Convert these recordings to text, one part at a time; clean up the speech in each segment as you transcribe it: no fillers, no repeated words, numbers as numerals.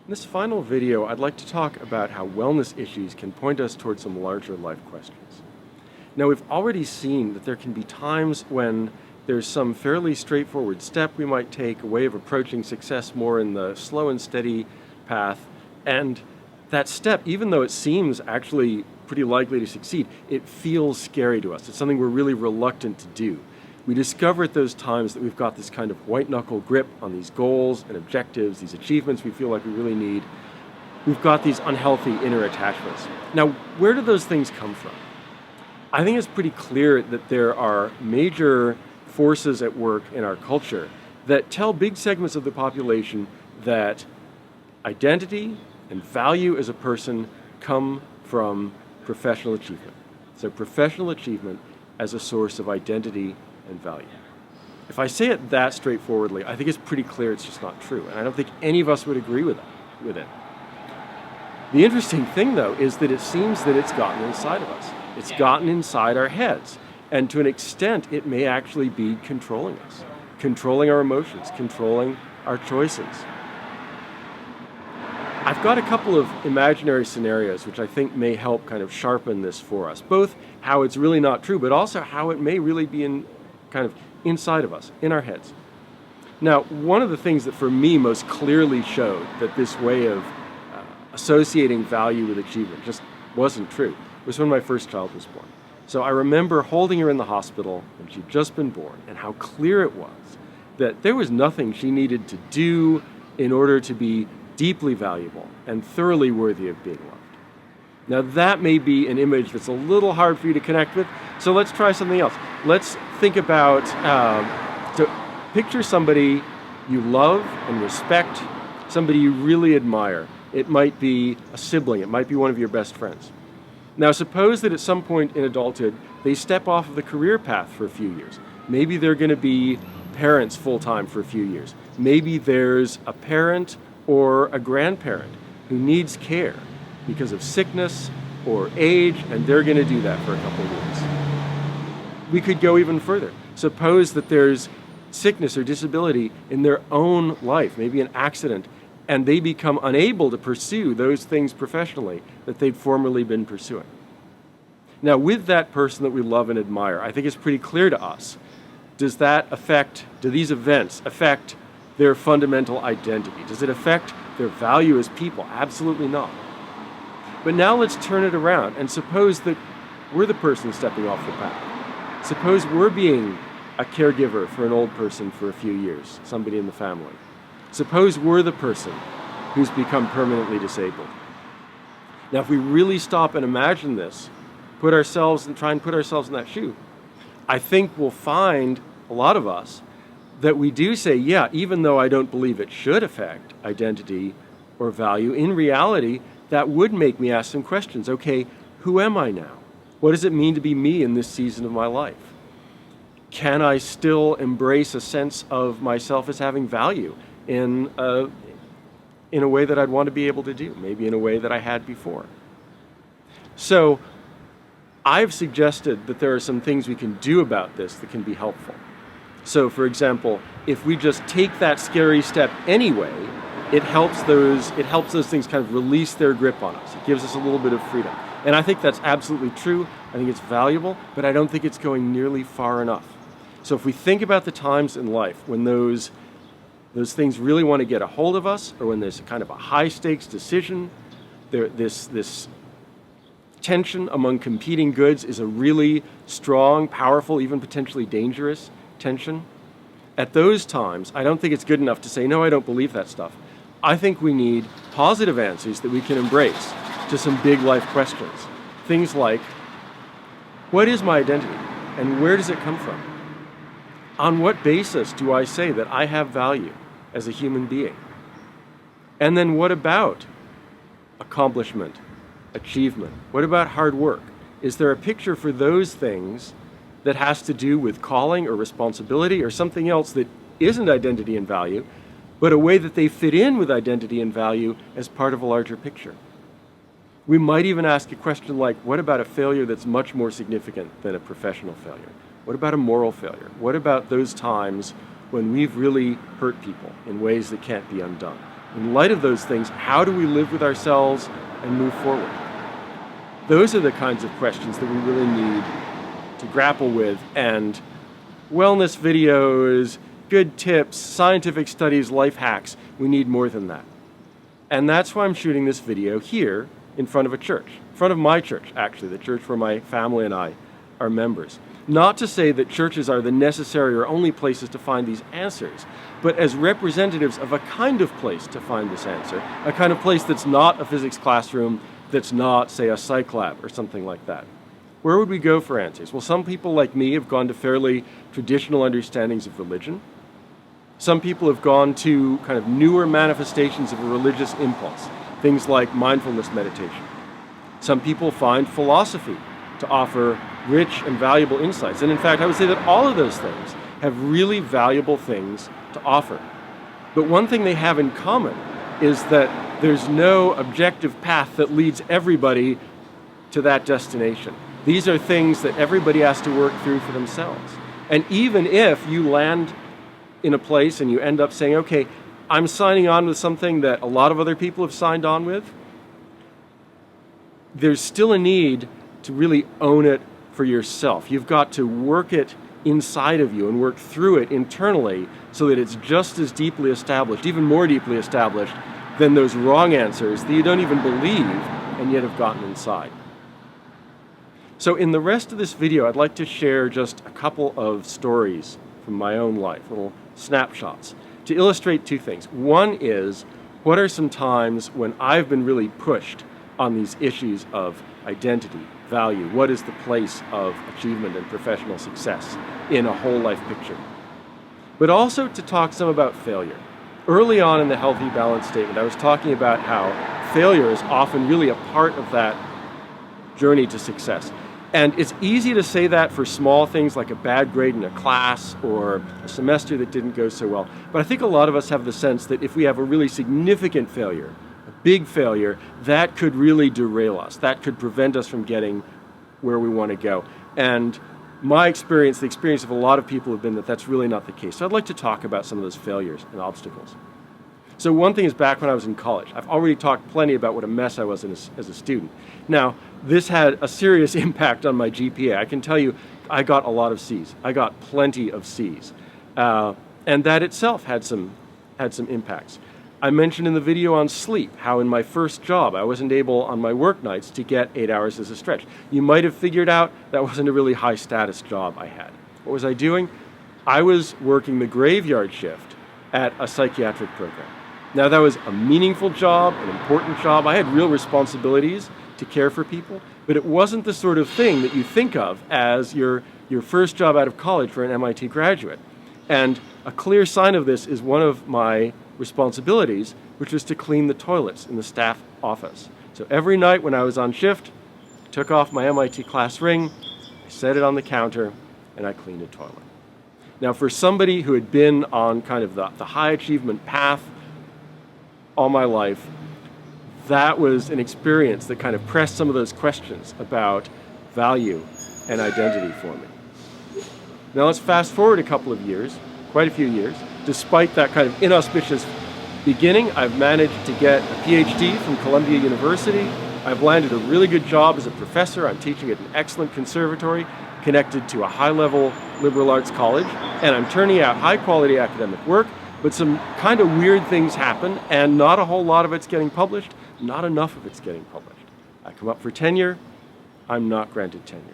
In this final video, I'd like to talk about how wellness issues can point us towards some larger life questions. Now, we've already seen that there can be times when there's some fairly straightforward step we might take, a way of approaching success more in the slow and steady path, and that step, even though it seems actually pretty likely to succeed, it feels scary to us. It's something we're really reluctant to do. We discover at those times that we've got this kind of white-knuckle grip on these goals and objectives, these achievements we feel like we really need. We've got these unhealthy inner attachments. Now, where do those things come from? I think it's pretty clear that there are major forces at work in our culture that tell big segments of the population that identity and value as a person come from professional achievement. So professional achievement as a source of identity and value. If I say it that straightforwardly, I think it's pretty clear it's just not true, and I don't think any of us would agree with it. The interesting thing, though, is that it seems that it's gotten inside of us. It's gotten inside our heads, and to an extent, it may actually be controlling us, controlling our emotions, controlling our choices. I've got a couple of imaginary scenarios which I think may help kind of sharpen this for us, both how it's really not true, but also how it may really be kind of inside of us, in our heads. Now, one of the things that for me most clearly showed that this way of associating value with achievement just wasn't true was when my first child was born. So I remember holding her in the hospital when she'd just been born, and how clear it was that there was nothing she needed to do in order to be deeply valuable and thoroughly worthy of being loved. Now, that may be an image that's a little hard for you to connect with, so let's try something else. Let's think about, so picture somebody you love and respect, somebody you really admire. It might be a sibling, it might be one of your best friends. Now, suppose that at some point in adulthood, they step off of the career path for a few years. Maybe they're going to be parents full-time for a few years. Maybe there's a parent or a grandparent who needs care because of sickness or age, and they're going to do that for a couple of years. We could go even further. Suppose that there's sickness or disability in their own life, maybe an accident, and they become unable to pursue those things professionally that they'd formerly been pursuing. Now, with that person that we love and admire, I think it's pretty clear to us, do these events affect their fundamental identity? Does it affect their value as people? Absolutely not. But now let's turn it around and suppose that we're the person stepping off the path. Suppose we're being a caregiver for an old person for a few years, somebody in the family. Suppose we're the person who's become permanently disabled. Now, if we really stop and imagine this, try and put ourselves in that shoe, I think we'll find, a lot of us, that we do say, yeah, even though I don't believe it should affect identity or value, in reality, that would make me ask some questions. Okay, who am I now? What does it mean to be me in this season of my life? Can I still embrace a sense of myself as having value in a way that I'd want to be able to do, maybe in a way that I had before? So I've suggested that there are some things we can do about this that can be helpful. So, for example, if we just take that scary step anyway, it helps those things kind of release their grip on us. It gives us a little bit of freedom. And I think that's absolutely true. I think it's valuable, but I don't think it's going nearly far enough. So if we think about the times in life when those things really want to get a hold of us, or when there's kind of a high-stakes decision, this tension among competing goods is a really strong, powerful, even potentially dangerous tension. At those times, I don't think it's good enough to say, no, I don't believe that stuff. I think we need positive answers that we can embrace to some big life questions. Things like, what is my identity and where does it come from? On what basis do I say that I have value as a human being? And then what about accomplishment, achievement? What about hard work? Is there a picture for those things that has to do with calling or responsibility or something else that isn't identity and value, but a way that they fit in with identity and value as part of a larger picture? We might even ask a question like, what about a failure that's much more significant than a professional failure? What about a moral failure? What about those times when we've really hurt people in ways that can't be undone? In light of those things, how do we live with ourselves and move forward? Those are the kinds of questions that we really need to grapple with, and wellness videos, good tips, scientific studies, life hacks, we need more than that. And that's why I'm shooting this video here in front of a church, in front of my church, actually, the church where my family and I are members. Not to say that churches are the necessary or only places to find these answers, but as representatives of a kind of place to find this answer, a kind of place that's not a physics classroom, that's not, say, a psych lab or something like that. Where would we go for answers? Well, some people like me have gone to fairly traditional understandings of religion. Some people have gone to kind of newer manifestations of a religious impulse, things like mindfulness meditation. Some people find philosophy to offer rich and valuable insights. And in fact, I would say that all of those things have really valuable things to offer. But one thing they have in common is that there's no objective path that leads everybody to that destination. These are things that everybody has to work through for themselves. And even if you land in a place and you end up saying, okay, I'm signing on with something that a lot of other people have signed on with, there's still a need to really own it for yourself. You've got to work it inside of you and work through it internally so that it's just as deeply established, even more deeply established than those wrong answers that you don't even believe and yet have gotten inside. So in the rest of this video, I'd like to share just a couple of stories from my own life, little snapshots, to illustrate two things. One is, what are some times when I've been really pushed on these issues of identity, value? What is the place of achievement and professional success in a whole life picture? But also to talk some about failure. Early on in the Healthy Balance statement, I was talking about how failure is often really a part of that journey to success. And it's easy to say that for small things like a bad grade in a class or a semester that didn't go so well. But I think a lot of us have the sense that if we have a really significant failure, a big failure, that could really derail us. That could prevent us from getting where we want to go. And my experience, the experience of a lot of people, have been that that's really not the case. So I'd like to talk about some of those failures and obstacles. So one thing is, back when I was in college, I've already talked plenty about what a mess I was in as a student. Now, this had a serious impact on my GPA. I can tell you, I got a lot of C's. I got plenty of C's. And that itself had some impacts. I mentioned in the video on sleep how in my first job I wasn't able on my work nights to get 8 hours as a stretch. You might have figured out that wasn't a really high status job I had. What was I doing? I was working the graveyard shift at a psychiatric program. Now, that was a meaningful job, an important job. I had real responsibilities to care for people, but it wasn't the sort of thing that you think of as your first job out of college for an MIT graduate. And a clear sign of this is one of my responsibilities, which was to clean the toilets in the staff office. So every night when I was on shift, I took off my MIT class ring, I set it on the counter, and I cleaned a toilet. Now, for somebody who had been on kind of the high achievement path all my life, that was an experience that kind of pressed some of those questions about value and identity for me. Now let's fast forward a couple of years, quite a few years. Despite that kind of inauspicious beginning, I've managed to get a PhD from Columbia University. I've landed a really good job as a professor. I'm teaching at an excellent conservatory connected to a high-level liberal arts college, and I'm turning out high-quality academic work. But some kind of weird things happen, and not a whole lot of it's getting published, not enough of it's getting published. I come up for tenure, I'm not granted tenure.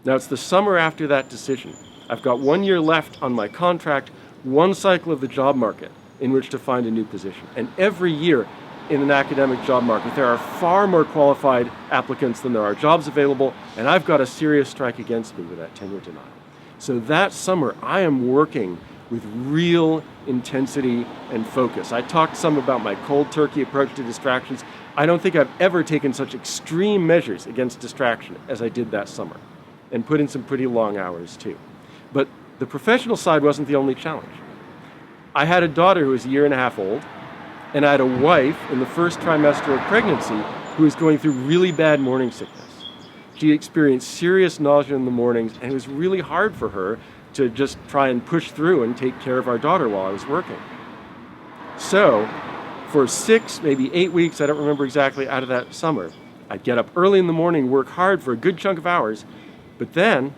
Now, it's the summer after that decision. I've got 1 year left on my contract, one cycle of the job market in which to find a new position. And every year in an academic job market, there are far more qualified applicants than there are jobs available, and I've got a serious strike against me with that tenure denial. So that summer, I am working with real intensity and focus. I talked some about my cold turkey approach to distractions. I don't think I've ever taken such extreme measures against distraction as I did that summer, and put in some pretty long hours too. But the professional side wasn't the only challenge. I had a daughter who was 1.5 years old, and I had a wife in the first trimester of pregnancy who was going through really bad morning sickness. She experienced serious nausea in the mornings, and it was really hard for her to just try and push through and take care of our daughter while I was working. So for 6, maybe 8 weeks, I don't remember exactly, out of that summer, I'd get up early in the morning, work hard for a good chunk of hours, but then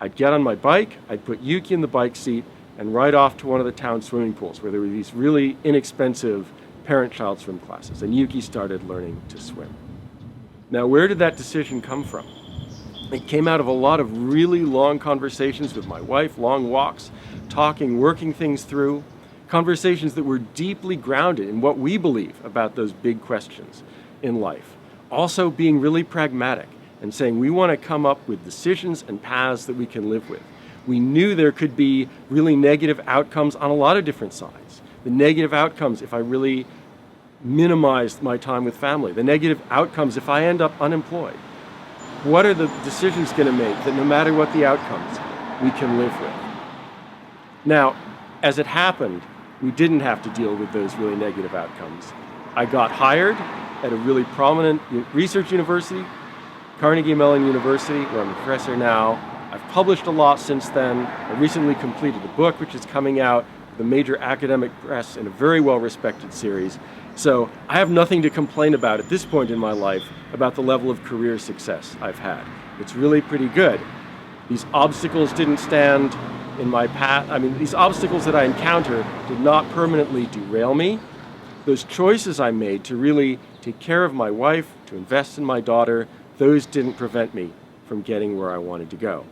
I'd get on my bike, I'd put Yuki in the bike seat, and ride off to one of the town swimming pools where there were these really inexpensive parent-child swim classes, and Yuki started learning to swim. Now, where did that decision come from? It came out of a lot of really long conversations with my wife, long walks, talking, working things through, conversations that were deeply grounded in what we believe about those big questions in life. Also being really pragmatic and saying we want to come up with decisions and paths that we can live with. We knew there could be really negative outcomes on a lot of different sides. The negative outcomes if I really minimized my time with family. The negative outcomes if I end up unemployed. What are the decisions going to make that no matter what the outcomes, we can live with? Now, as it happened, we didn't have to deal with those really negative outcomes. I got hired at a really prominent research university, Carnegie Mellon University, where I'm a professor now. I've published a lot since then. I recently completed a book which is coming out with a major academic press in a very well-respected series. So I have nothing to complain about at this point in my life about the level of career success I've had. It's really pretty good. These obstacles didn't stand in my path. I mean, these obstacles that I encounter did not permanently derail me. Those choices I made to really take care of my wife, to invest in my daughter, those didn't prevent me from getting where I wanted to go.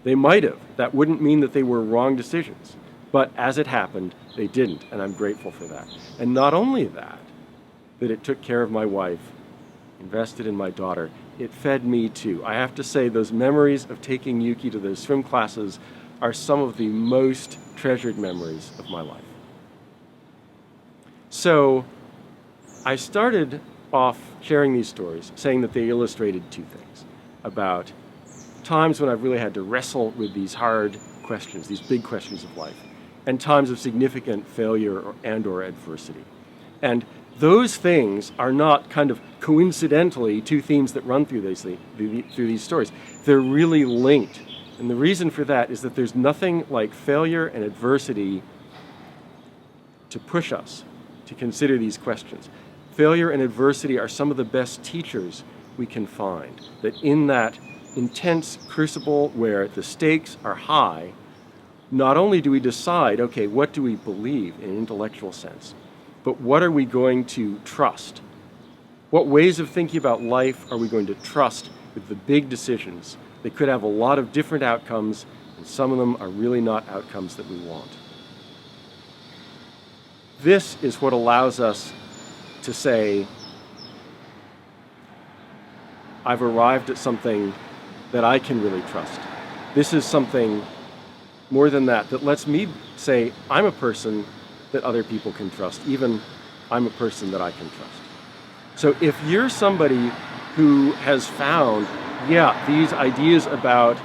They might have. That wouldn't mean that they were wrong decisions. But as it happened, they didn't, and I'm grateful for that. And not only that it took care of my wife, invested in my daughter, it fed me too. I have to say, those memories of taking Yuki to those swim classes are some of the most treasured memories of my life. So I started off sharing these stories, saying that they illustrated two things about times when I've really had to wrestle with these hard questions, these big questions of life, and times of significant failure or adversity. And those things are not kind of coincidentally two themes that run through these stories. They're really linked. And the reason for that is that there's nothing like failure and adversity to push us to consider these questions. Failure and adversity are some of the best teachers we can find. That in that intense crucible where the stakes are high, not only do we decide, okay, what do we believe in an intellectual sense, but what are we going to trust? What ways of thinking about life are we going to trust with the big decisions? They could have a lot of different outcomes, and some of them are really not outcomes that we want. This is what allows us to say, I've arrived at something that I can really trust. This is something more than that lets me say, I'm a person that other people can trust, even I'm a person that I can trust. So if you're somebody who has found, these ideas about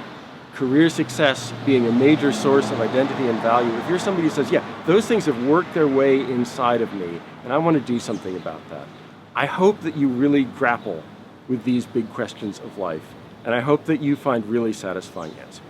career success being a major source of identity and value, if you're somebody who says, those things have worked their way inside of me, and I want to do something about that, I hope that you really grapple with these big questions of life, and I hope that you find really satisfying answers.